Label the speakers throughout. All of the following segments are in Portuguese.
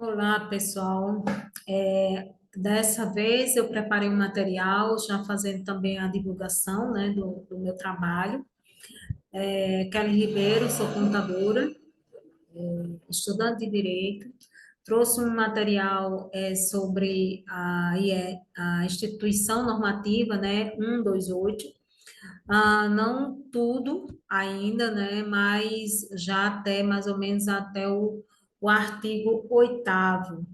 Speaker 1: Olá, pessoal. Dessa vez eu preparei um material, já fazendo também a divulgação, né, do meu trabalho. Kelly Ribeiro, sou contadora, estudante de Direito. Trouxe um material sobre a Instituição Normativa, né, 128. Não tudo ainda, né, mas já até mais ou menos até o artigo 8º,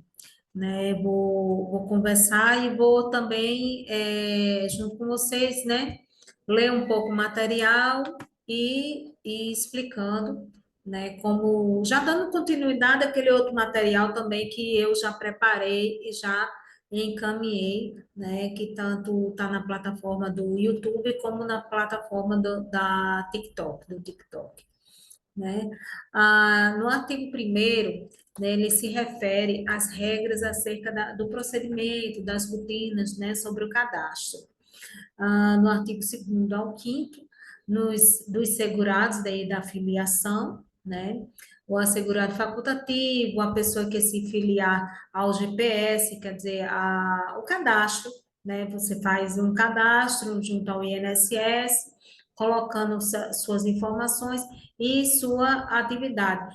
Speaker 1: né? Vou conversar e vou também, junto com vocês, né, ler um pouco o material e explicando, né, como já dando continuidade àquele outro material também que eu já preparei e já encaminhei, né, que tanto está na plataforma do YouTube como na plataforma da TikTok, do TikTok, né? No artigo 1º, né, ele se refere às regras acerca do procedimento, das rotinas, né, sobre o cadastro. No artigo 2º ao 5º, dos segurados da filiação, né? O assegurado facultativo, a pessoa que se filiar ao GPS, quer dizer, o cadastro, né? Você faz um cadastro junto ao INSS, colocando suas informações e sua atividade.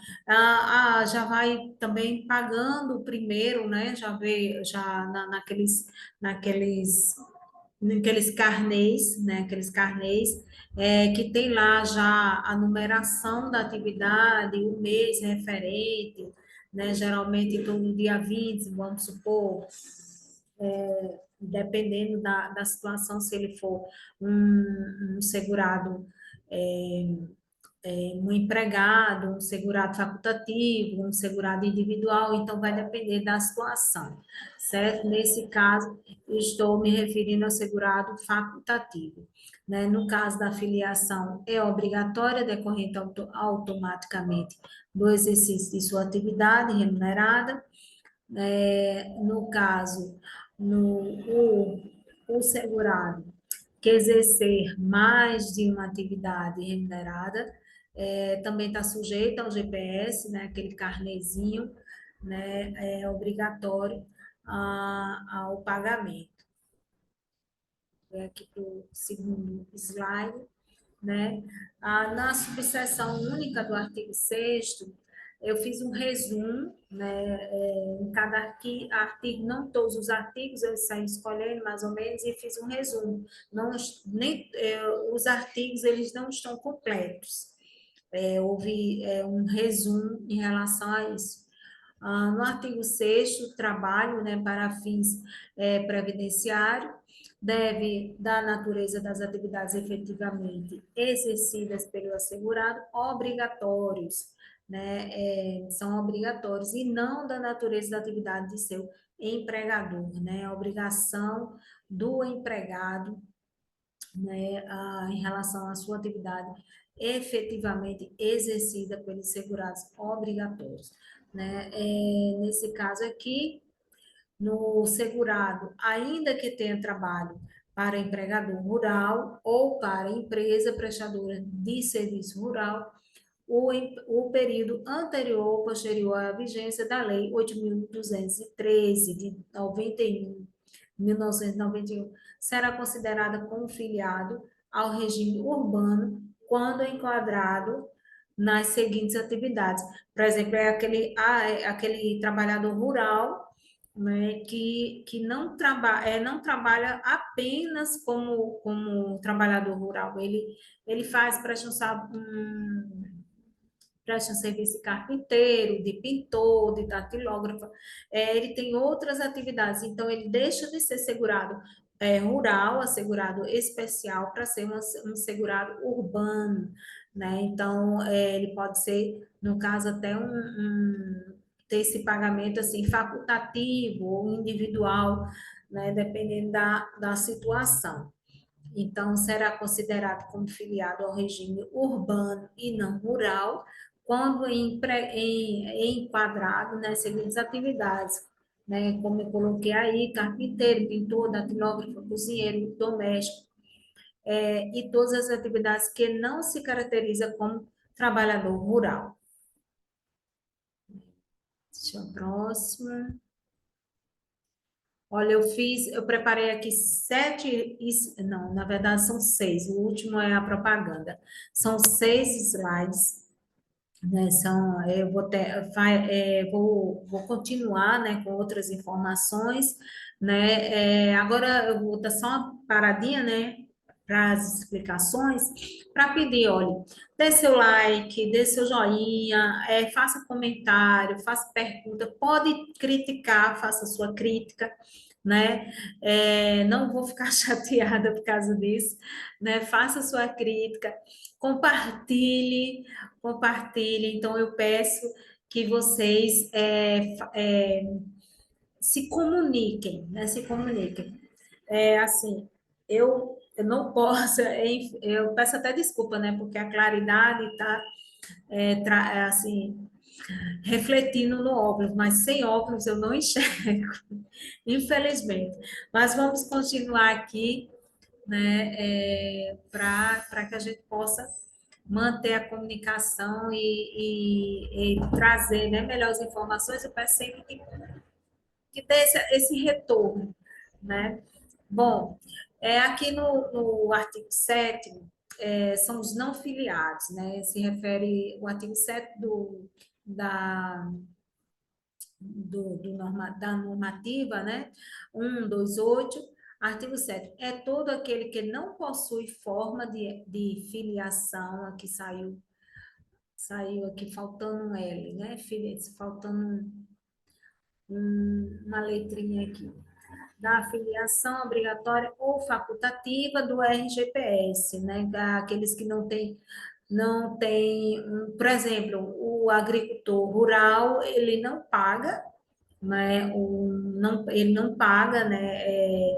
Speaker 1: Já vai também pagando primeiro, né? Já naqueles carnês, né? Aqueles carnês que tem lá já a numeração da atividade, o mês referente, né? Geralmente todo dia 20, vamos supor, dependendo da situação, se ele for um segurado, é, um empregado, um segurado facultativo, um segurado individual, então vai depender da situação, certo? Nesse caso, estou me referindo ao segurado facultativo, né? No caso da filiação, é obrigatória, decorrente automaticamente do exercício de sua atividade remunerada. No caso, o segurado que exercer mais de uma atividade remunerada, também está sujeito ao GPS, né, aquele carnezinho, né, é obrigatório ao pagamento. Aqui para o segundo slide, né? Na subseção única do artigo 6º, eu fiz um resumo, né, em cada artigo, não todos os artigos, eu saí escolhendo mais ou menos e fiz um resumo. Não, os artigos, eles não estão completos. Houve um resumo em relação a isso. No artigo 6º, trabalho, né, para fins previdenciários, deve, da natureza das atividades efetivamente exercidas pelo assegurado, obrigatórios, né, são obrigatórios, e não da natureza da atividade de seu empregador, né, a obrigação do empregado, né, em relação à sua atividade efetivamente exercida pelos segurados obrigatórios, né, nesse caso aqui, no segurado, ainda que tenha trabalho para empregador rural ou para empresa prestadora de serviço rural, o período anterior ou posterior à vigência da Lei 8.213, de 1991, será considerada como filiado ao regime urbano quando enquadrado nas seguintes atividades. Por exemplo, é aquele trabalhador rural, né, que não trabalha apenas como trabalhador rural, ele presta um serviço de carpinteiro, de pintor, de datilógrafo, ele tem outras atividades, então ele deixa de ser segurado rural, assegurado especial, para ser um segurado urbano, né? Então, ele pode ser, no caso, até ter esse pagamento assim facultativo ou individual, né? Dependendo da situação. Então, será considerado como filiado ao regime urbano e não rural, quando enquadrado nas seguintes atividades, né? Como eu coloquei aí, carpinteiro, pintor, datilógrafo, cozinheiro, doméstico, e todas as atividades que não se caracteriza como trabalhador rural. Deixa eu próxima. Olha, eu preparei aqui 7, não, na verdade são 6, o último é a propaganda. São 6 slides, né? Eu vou, vou continuar, né, com outras informações, né? Agora eu vou dar só uma paradinha, né, para as explicações, para pedir, olha, dê seu like, dê seu joinha, faça comentário, faça pergunta, pode criticar, faça sua crítica, né? Não vou ficar chateada por causa disso, né? Faça sua crítica, compartilhe, compartilhe. Então, eu peço que vocês se comuniquem, né? Se comuniquem. Assim, eu não posso, eu peço até desculpa, né? Porque a claridade está, assim, refletindo no óculos, mas sem óculos eu não enxergo, infelizmente. Mas vamos continuar aqui, né? Para que a gente possa manter a comunicação e trazer, né, melhores informações, eu peço sempre que dê esse retorno, né? Bom, aqui no artigo 7º, são os não filiados, né? Se refere o artigo 7 da, da normativa, né? 128, artigo 7 é todo aquele que não possui forma de filiação, aqui saiu aqui faltando um L, né? Faltando uma letrinha aqui. Da filiação obrigatória ou facultativa do RGPS, né? Aqueles que não tem, por exemplo, o agricultor rural, ele não paga, né? Ele não paga, né?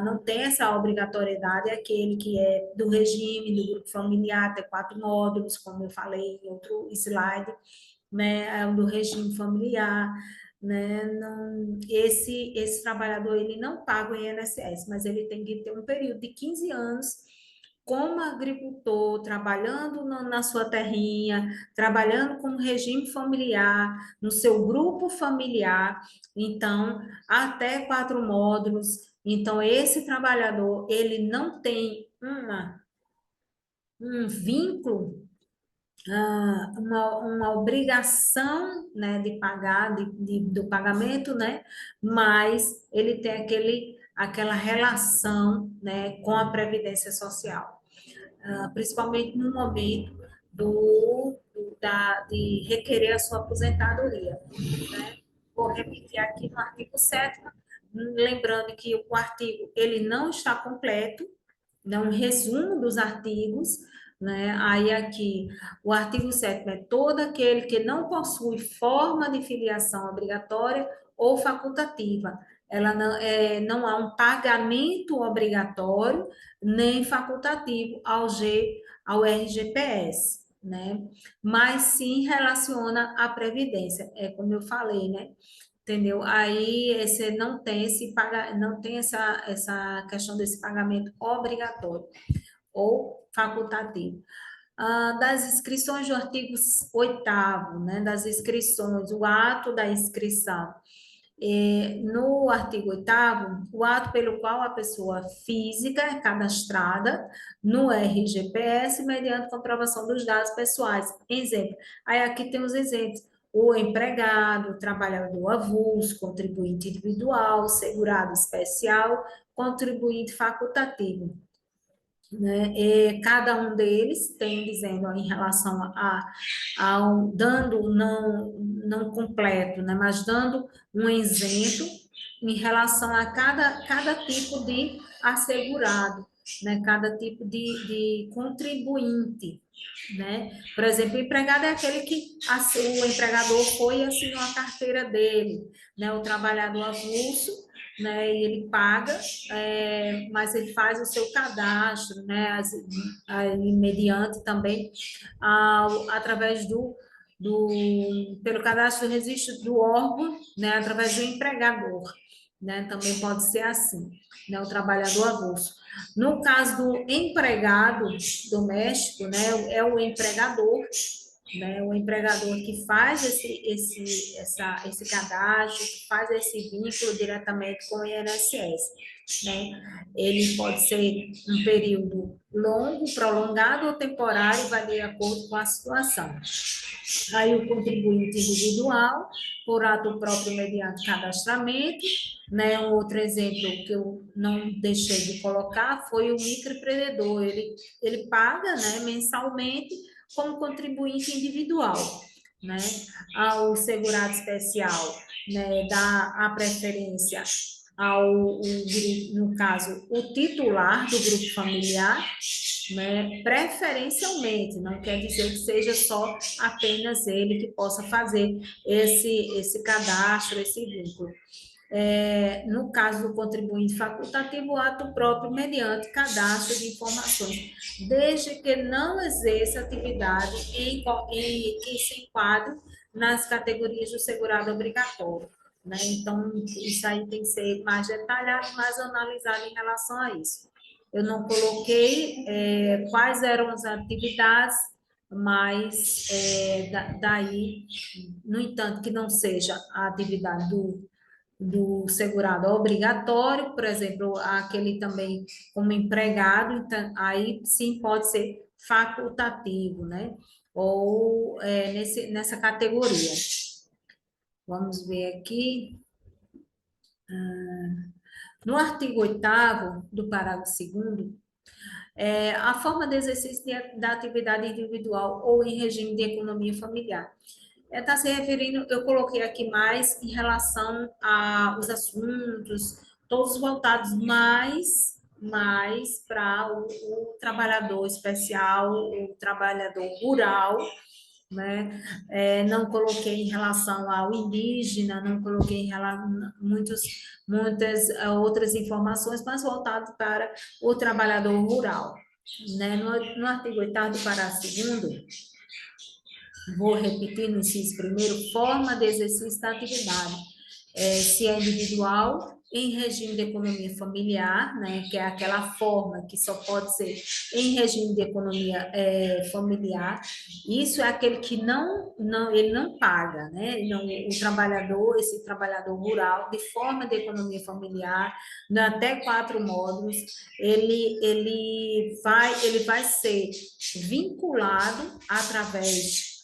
Speaker 1: Não tem essa obrigatoriedade, aquele que é do regime do grupo familiar, tem 4 módulos, como eu falei em outro slide, né, do regime familiar, né, não, esse trabalhador, ele não paga o INSS, mas ele tem que ter um período de 15 anos como agricultor, trabalhando na sua terrinha, trabalhando com o regime familiar, no seu grupo familiar, então, até 4 módulos. Então, esse trabalhador, ele não tem um vínculo, uma obrigação, né, de pagar, do pagamento, né, mas ele tem aquela relação, né, com a Previdência Social, principalmente no momento de requerer a sua aposentadoria, né? Vou repetir aqui no artigo 7º, lembrando que o artigo ele não está completo, né, um resumo dos artigos, né? Aí aqui, o artigo 7º é todo aquele que não possui forma de filiação obrigatória ou facultativa. Ela não há um pagamento obrigatório nem facultativo ao RGPS, né? Mas sim relaciona à previdência, como eu falei, né? Entendeu? Aí você não tem essa questão desse pagamento obrigatório ou facultativo. Das inscrições do artigo 8º, né, das inscrições, o ato da inscrição. No artigo 8º, o ato pelo qual a pessoa física é cadastrada no RGPS mediante comprovação dos dados pessoais. Exemplo, aí aqui tem os exemplos: o empregado, o trabalhador avulso, contribuinte individual, segurado especial, contribuinte facultativo, né? Cada um deles tem dizendo em relação ao dando não completo, né? Mas dando um exemplo em relação a cada tipo de assegurado, né? Cada tipo de contribuinte, né? Por exemplo, o empregado é aquele que o empregador foi e assinou a carteira dele, né? O trabalhador avulso, né? E ele paga, mas ele faz o seu cadastro, né? Mediante também através pelo cadastro do registro do órgão, né? Através do empregador, né? Também pode ser assim, né? O trabalhador avulso. No caso do empregado doméstico, né? É o empregador, né? O empregador que faz esse cadastro, que faz esse vínculo diretamente com o INSS, né? Ele pode ser um período longo, prolongado ou temporário, vai de acordo com a situação. Aí o contribuinte individual, por ato próprio mediante cadastramento, né? Um outro exemplo que eu não deixei de colocar foi o microempreendedor. Ele paga, né, mensalmente como contribuinte individual, né? Ao segurado especial, né, dá a preferência no caso, o titular do grupo familiar, né? Preferencialmente, não quer dizer que seja só apenas ele que possa fazer esse cadastro, esse vínculo. No caso do contribuinte facultativo, o ato próprio mediante cadastro de informações, desde que não exerça atividade que se enquadre nas categorias do segurado obrigatório. Né? Então, isso aí tem que ser mais detalhado, mais analisado em relação a isso. Eu não coloquei quais eram as atividades, mas daí, no entanto, que não seja a atividade do segurado obrigatório, por exemplo, aquele também como empregado, então, aí sim pode ser facultativo, né? Ou nessa categoria. Vamos ver aqui. No artigo 8º do parágrafo 2º, a forma de exercício da atividade individual ou em regime de economia familiar. Está se referindo, eu coloquei aqui mais em relação aos assuntos, todos voltados mais para o trabalhador especial, o trabalhador rural, né? Não coloquei em relação ao indígena, não coloquei em relação muitas outras informações, mas voltado para o trabalhador rural. Né? No artigo 8º do parágrafo 2º, vou repetir no inciso primeiro, forma de exercício da atividade. Se é individual, em regime de economia familiar, né, que é aquela forma que só pode ser em regime de economia familiar, isso é aquele que ele não paga, né, não, esse trabalhador rural, de forma de economia familiar, até 4 módulos, ele vai ser vinculado através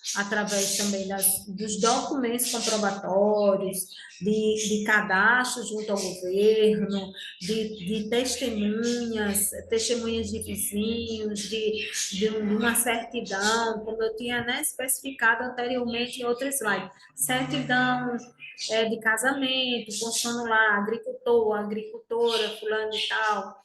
Speaker 1: também dos documentos comprobatórios, de cadastro junto ao governo, de testemunhas de vizinhos, de uma certidão, como eu tinha, né, especificado anteriormente em outro slide, certidão de casamento, constando lá agricultor, agricultora, fulano e tal,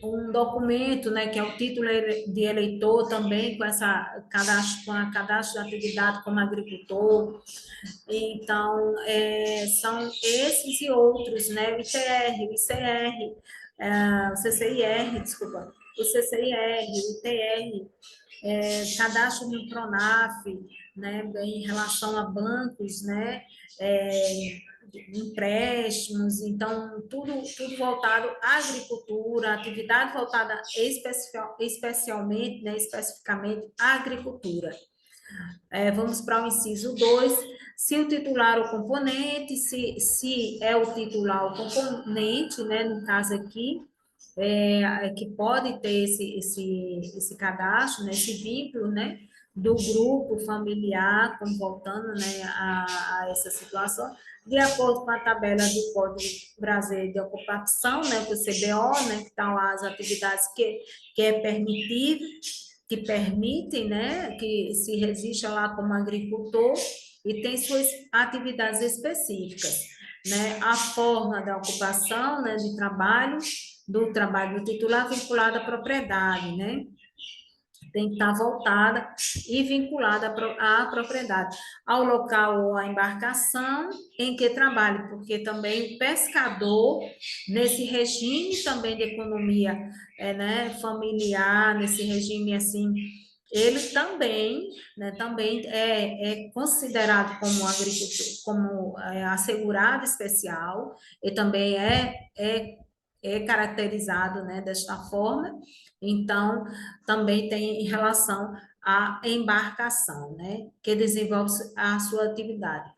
Speaker 1: um documento, né, que é o título de eleitor também, com a cadastro de atividade como agricultor. Então, são esses e outros, né, o ITR, o ICR, o CCIR, desculpa, o CCIR, o ITR, cadastro no Pronaf, né, em relação a bancos, né, empréstimos, então, tudo voltado à agricultura, atividade voltada especialmente, né, especificamente à agricultura. Vamos para o inciso 2, se o titular o componente, se é o titular o componente, né, no caso aqui, que pode ter esse cadastro, né, esse vínculo, né, do grupo familiar, como voltando, né, a essa situação, de acordo com a tabela do Código Brasileiro de Ocupação, né, do CBO, né, que estão lá as atividades que é permitido, que permitem, né, que se registra lá como agricultor e tem suas atividades específicas, né, a forma da ocupação, né, de trabalho, do trabalho do titular vinculada à propriedade, né, tem que estar voltada e vinculada à propriedade, ao local ou à embarcação em que trabalhe, porque também o pescador, nesse regime também de economia né, familiar, nesse regime assim, ele também, né, também é considerado como agricultor, como assegurado especial, e também é caracterizado, né, desta forma. Então, também tem em relação a embarcação, né, que desenvolve a sua atividade.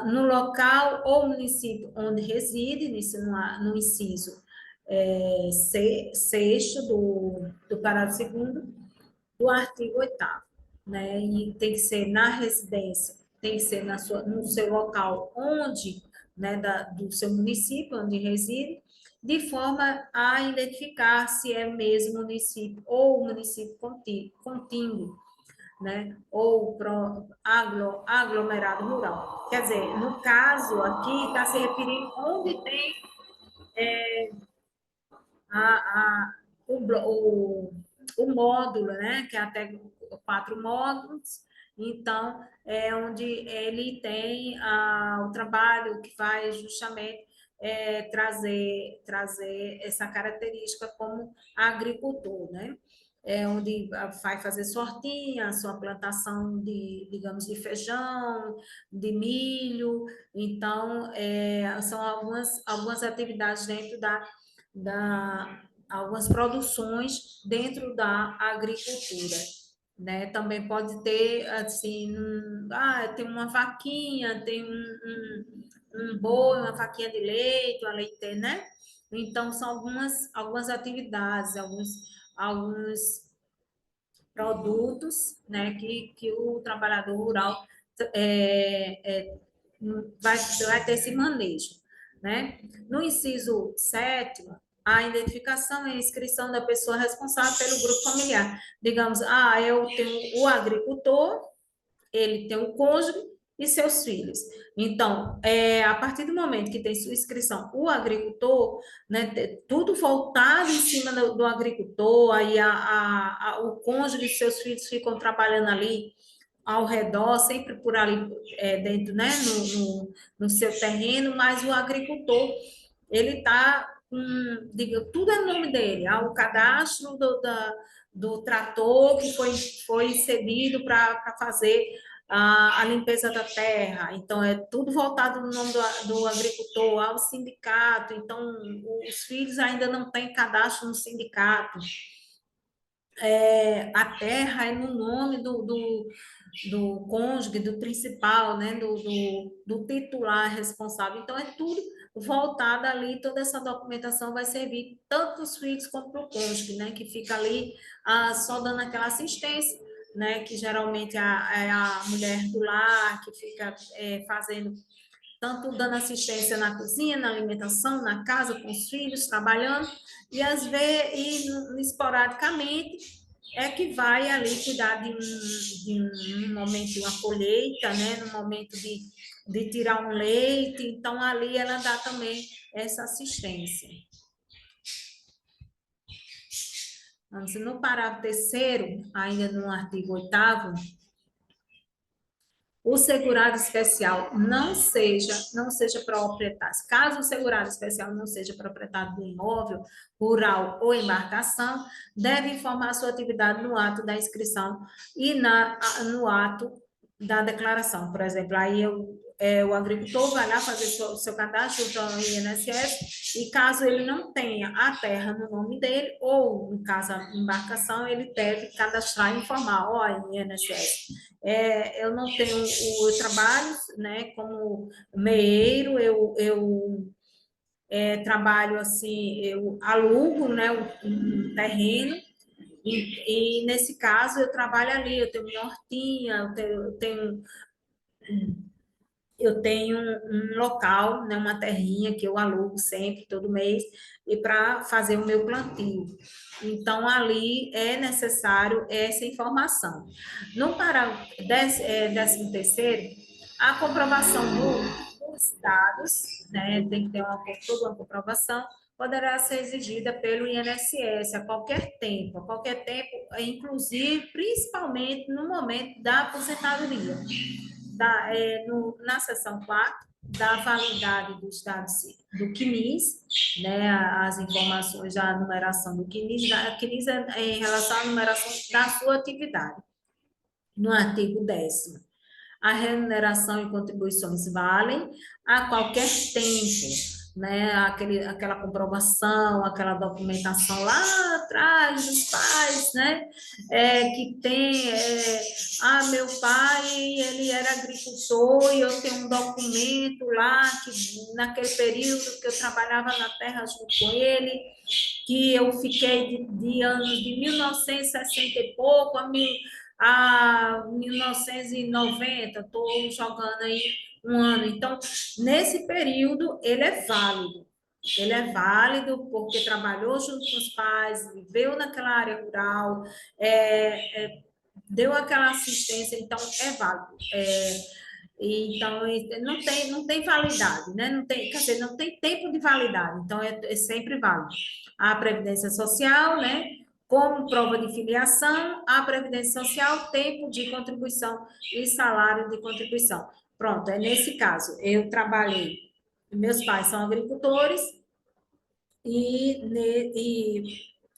Speaker 1: No local ou município onde reside, no inciso sexto do parágrafo segundo do artigo 8º, né? E tem que ser na residência, tem que ser no seu local onde, né, do seu município, onde reside, de forma a identificar se é mesmo município ou município contíguo, né? Ou aglomerado rural. Quer dizer, no caso aqui, está se referindo onde tem a, a, o módulo, né? Que é até 4 módulos. Então, é onde ele tem o trabalho que vai justamente trazer essa característica como agricultor, né? Onde vai fazer sua hortinha, sua plantação de, digamos, de feijão, de milho. Então, são algumas atividades dentro algumas produções dentro da agricultura, né? Também pode ter, assim, tem uma vaquinha, tem um boi, uma vaquinha de leite, uma leite, né? Então, são algumas atividades, alguns produtos, né, que o trabalhador rural vai ter esse manejo, né? No inciso 7º, a identificação e a inscrição da pessoa responsável pelo grupo familiar. Digamos, eu tenho o agricultor, ele tem o cônjuge e seus filhos. Então, a partir do momento que tem sua inscrição, o agricultor, né, tudo voltado em cima do agricultor, aí o cônjuge e seus filhos ficam trabalhando ali ao redor, sempre por ali dentro, né, no seu terreno, mas o agricultor, ele está, tudo é no nome dele, o cadastro do trator que foi cedido para fazer a limpeza da terra, então é tudo voltado no nome do agricultor, ao sindicato, então os filhos ainda não têm cadastro no sindicato, a terra é no nome do cônjuge, do principal, né, do titular responsável. Então, é tudo voltado ali, toda essa documentação vai servir tanto para os filhos quanto para o cônjuge, né, que fica ali só dando aquela assistência, né, que geralmente é a mulher do lar, que fica fazendo, tanto dando assistência na cozinha, na alimentação, na casa, com os filhos, trabalhando, e às vezes, esporadicamente, que vai ali cuidar de um momento de uma colheita, né? No momento de tirar um leite, então ali ela dá também essa assistência. Vamos, no parágrafo 3º, ainda no artigo 8º, o segurado especial não seja proprietário, caso o segurado especial não seja proprietário do imóvel, rural ou embarcação, deve informar sua atividade no ato da inscrição e no ato da declaração. Por exemplo, aí o agricultor vai lá fazer o seu cadastro no INSS e caso ele não tenha a terra no nome dele ou, no caso, a embarcação, ele deve cadastrar e informar, INSS, eu não tenho o trabalho, né, como meeiro, eu trabalho assim, eu alugo, né, um terreno, e nesse caso eu trabalho ali, eu tenho minha hortinha, eu tenho um local, né, uma terrinha que eu alugo sempre, todo mês, e para fazer o meu plantio. Então, ali é necessário essa informação. No parágrafo 13º, a comprovação dos dados, né, tem que ter toda uma comprovação, poderá ser exigida pelo INSS a qualquer tempo, inclusive, principalmente no momento da aposentadoria na seção 4, da validade dos dados do CNIS, né, as informações da numeração do CNIS, em relação à numeração da sua atividade. No artigo 10º, a remuneração e contribuições valem a qualquer tempo, né, aquela comprovação, aquela documentação lá atrás dos pais, né, que tem, meu pai, ele era agricultor e eu tenho um documento lá, que naquele período que eu trabalhava na terra junto com ele, que eu fiquei de anos de 1960 e pouco a 1990, estou jogando aí um ano. Então, nesse período, ele é válido. Ele é válido porque trabalhou junto com os pais, viveu naquela área rural, deu aquela assistência, então é válido. Então, não tem validade, né? Não tem, quer dizer, não tem tempo de validade, então é sempre válido. A Previdência Social, né? Como prova de filiação, a Previdência Social, tempo de contribuição e salário de contribuição. Pronto, é nesse caso. Eu trabalhei, meus pais são agricultores, e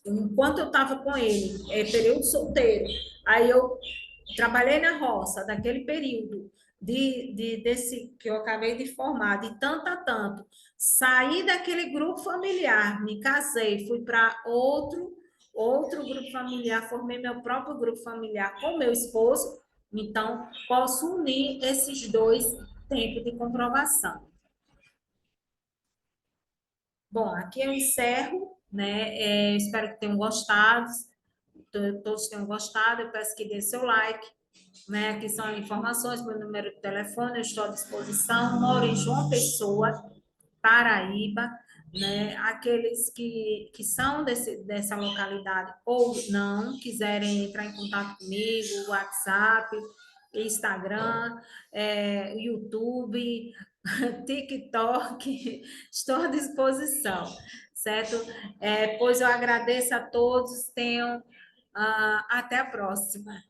Speaker 1: enquanto eu estava com ele, período solteiro, aí eu trabalhei na roça, daquele período desse que eu acabei de formar, de tanto a tanto, saí daquele grupo familiar, me casei, fui para outro grupo familiar, formei meu próprio grupo familiar com meu esposo, então posso unir esses dois tempos de comprovação. Bom, aqui eu encerro, né? Espero que tenham gostado, todos tenham gostado. Eu peço que dê seu like, né? Aqui são informações, meu número de telefone, eu estou à disposição. Moro em João Pessoa, Paraíba, né? Aqueles que são dessa localidade ou não, quiserem entrar em contato comigo, WhatsApp, Instagram, YouTube, TikTok, estou à disposição, certo? Pois eu agradeço a todos, tenham até a próxima.